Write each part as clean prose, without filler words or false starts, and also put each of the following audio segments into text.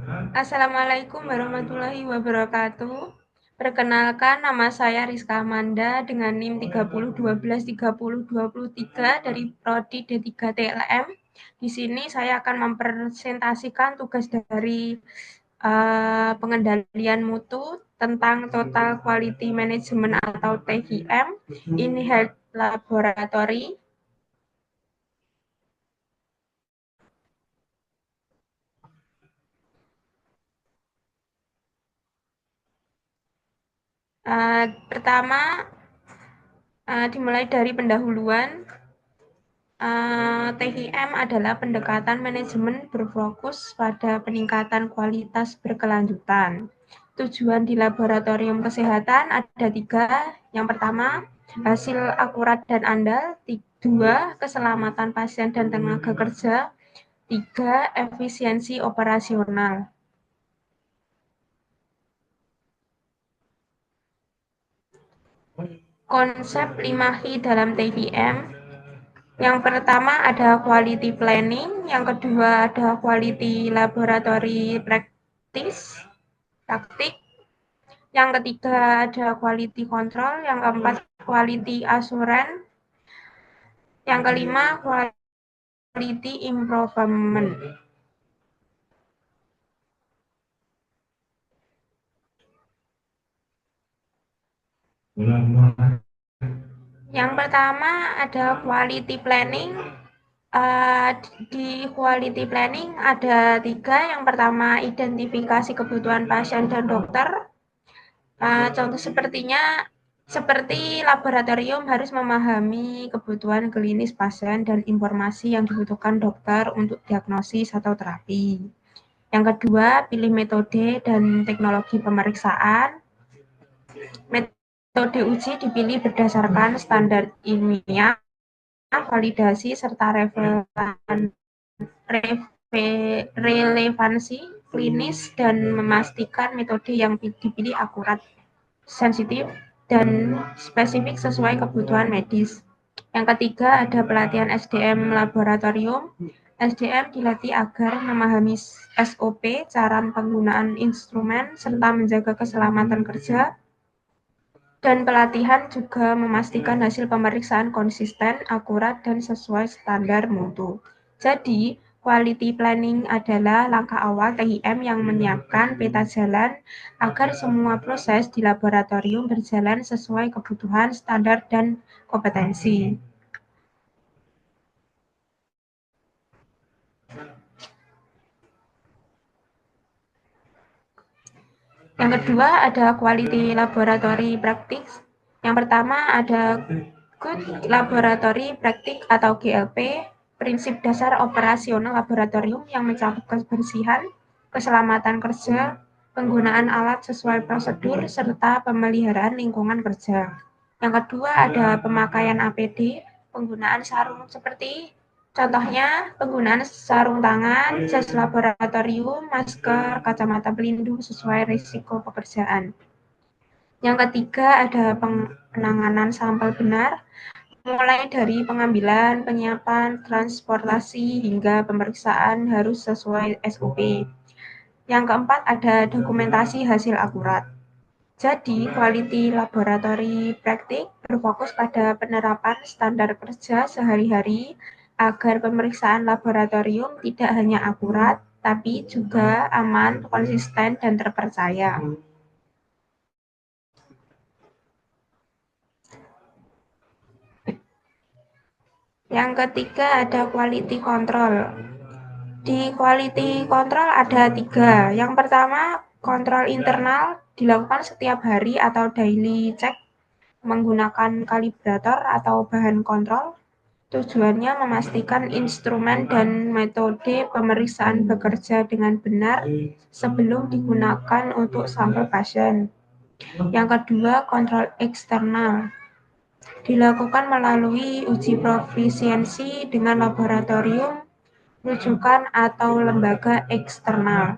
Assalamualaikum warahmatullahi wabarakatuh. Perkenalkan, nama saya Rizka Amanda dengan NIM 30123023 dari Prodi D3 TLM. Di sini saya akan mempresentasikan tugas dari pengendalian mutu tentang Total Quality Management atau TQM in Health Laboratory. Pertama, dimulai dari pendahuluan. TQM adalah pendekatan manajemen berfokus pada peningkatan kualitas berkelanjutan. Tujuan di laboratorium kesehatan ada 3. Yang pertama, hasil akurat dan andal. 2, keselamatan pasien dan tenaga kerja. 3, efisiensi operasional. Konsep 5 I dalam TQM. Yang pertama ada quality planning, yang kedua ada quality laboratory practice, praktik, yang ketiga ada quality control, yang keempat quality assurance, yang kelima quality improvement. Yang pertama ada quality planning. Di quality planning ada 3. Yang pertama identifikasi kebutuhan pasien dan dokter. Contoh seperti laboratorium harus memahami kebutuhan klinis pasien dan informasi yang dibutuhkan dokter untuk diagnosis atau terapi. Yang kedua, pilih metode dan teknologi pemeriksaan. Metode uji dipilih berdasarkan standar ilmiah, validasi, serta relevansi klinis dan memastikan metode yang dipilih akurat, sensitif, dan spesifik sesuai kebutuhan medis. Yang ketiga ada pelatihan SDM laboratorium. SDM dilatih agar memahami SOP, cara penggunaan instrumen, serta menjaga keselamatan kerja. Dan pelatihan juga memastikan hasil pemeriksaan konsisten, akurat, dan sesuai standar mutu. Jadi, quality planning adalah langkah awal TIM yang menyiapkan peta jalan agar semua proses di laboratorium berjalan sesuai kebutuhan, standar, dan kompetensi. Yang kedua ada quality laboratory practice. Yang pertama ada good laboratory practice atau GLP, prinsip dasar operasional laboratorium yang mencakup kebersihan, keselamatan kerja, penggunaan alat sesuai prosedur, serta pemeliharaan lingkungan kerja. Yang kedua ada pemakaian APD, penggunaan sarung seperti contohnya penggunaan sarung tangan, jas laboratorium, masker, kacamata pelindung sesuai risiko pekerjaan. Yang ketiga ada penanganan sampel benar, mulai dari pengambilan, penyiapan, transportasi, hingga pemeriksaan harus sesuai SOP. Yang keempat ada dokumentasi hasil akurat. Jadi, quality laboratory practice berfokus pada penerapan standar kerja sehari-hari agar pemeriksaan laboratorium tidak hanya akurat, tapi juga aman, konsisten, dan terpercaya. Yang ketiga ada quality control. Di quality control ada 3. Yang pertama, kontrol internal dilakukan setiap hari atau daily check menggunakan kalibrator atau bahan kontrol. Tujuannya memastikan instrumen dan metode pemeriksaan bekerja dengan benar sebelum digunakan untuk sampel pasien. Yang kedua, kontrol eksternal. Dilakukan melalui uji profisiensi dengan laboratorium, rujukan, atau lembaga eksternal.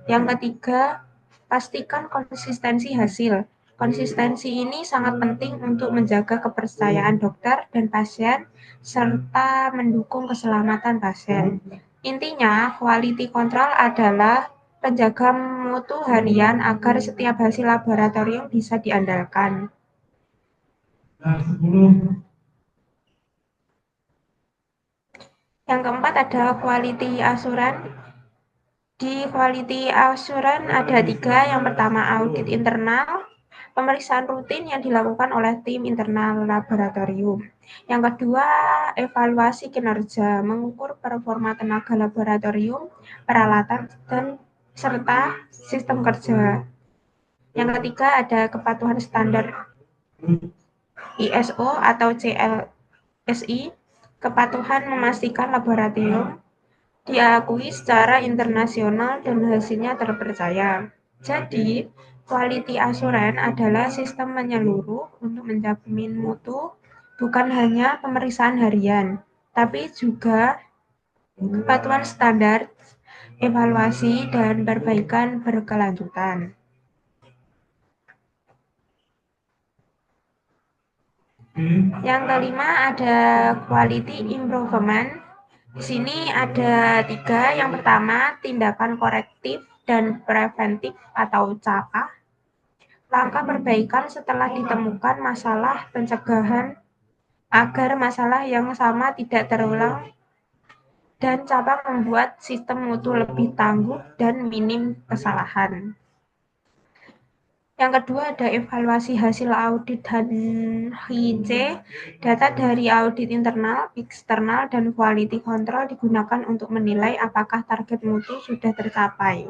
Yang ketiga, pastikan konsistensi hasil. Konsistensi ini sangat penting untuk menjaga kepercayaan dokter dan pasien, serta mendukung keselamatan pasien. Intinya, quality control adalah penjaga mutu harian agar setiap hasil laboratorium bisa diandalkan. Yang keempat ada quality assurance. Di quality assurance ada 3, yang pertama audit internal, pemeriksaan rutin yang dilakukan oleh tim internal laboratorium. Yang kedua, evaluasi kinerja, mengukur performa tenaga laboratorium, peralatan, dan serta sistem kerja. Yang ketiga, ada kepatuhan standar ISO atau CLSI, kepatuhan memastikan laboratorium diakui secara internasional dan hasilnya terpercaya. Jadi, quality assurance adalah sistem menyeluruh untuk menjamin mutu, bukan hanya pemeriksaan harian, tapi juga kepatuhan standar, evaluasi, dan perbaikan berkelanjutan. Yang kelima ada quality improvement. Di sini ada 3. Yang pertama, tindakan korektif dan preventif atau CAPA. Langkah perbaikan setelah ditemukan masalah, pencegahan agar masalah yang sama tidak terulang, dan CAPA membuat sistem mutu lebih tangguh dan minim kesalahan. Yang kedua ada evaluasi hasil audit HIC. Data dari audit internal, eksternal, dan quality control digunakan untuk menilai apakah target mutu sudah tercapai.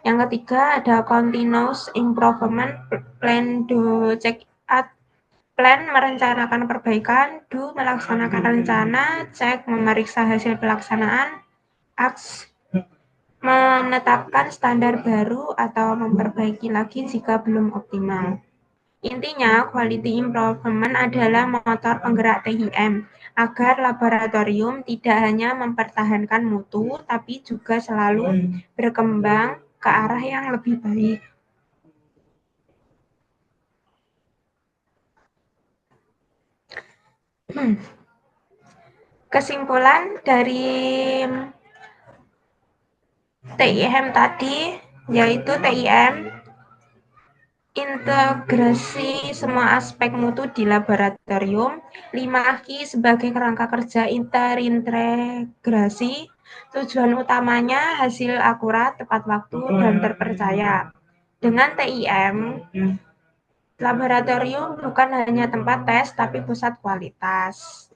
Yang ketiga ada continuous improvement plan. Do check out plan merencanakan perbaikan, do melaksanakan rencana, cek memeriksa hasil pelaksanaan, acts menetapkan standar baru atau memperbaiki lagi jika belum optimal. Intinya, quality improvement adalah motor penggerak TIM agar laboratorium tidak hanya mempertahankan mutu, tapi juga selalu berkembang ke arah yang lebih baik. Kesimpulan dari TIM tadi, yaitu TIM integrasi semua aspek mutu di laboratorium, 5 AKI sebagai kerangka kerja terintegrasi, tujuan utamanya hasil akurat, tepat waktu, dan terpercaya. Dengan TIM, laboratorium bukan hanya tempat tes, tapi pusat kualitas.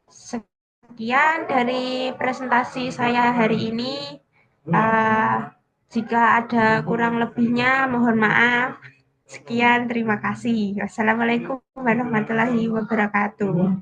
Sekian dari presentasi saya hari ini. Jika ada kurang lebihnya, mohon maaf. Sekian, terima kasih. Wassalamualaikum warahmatullahi wabarakatuh.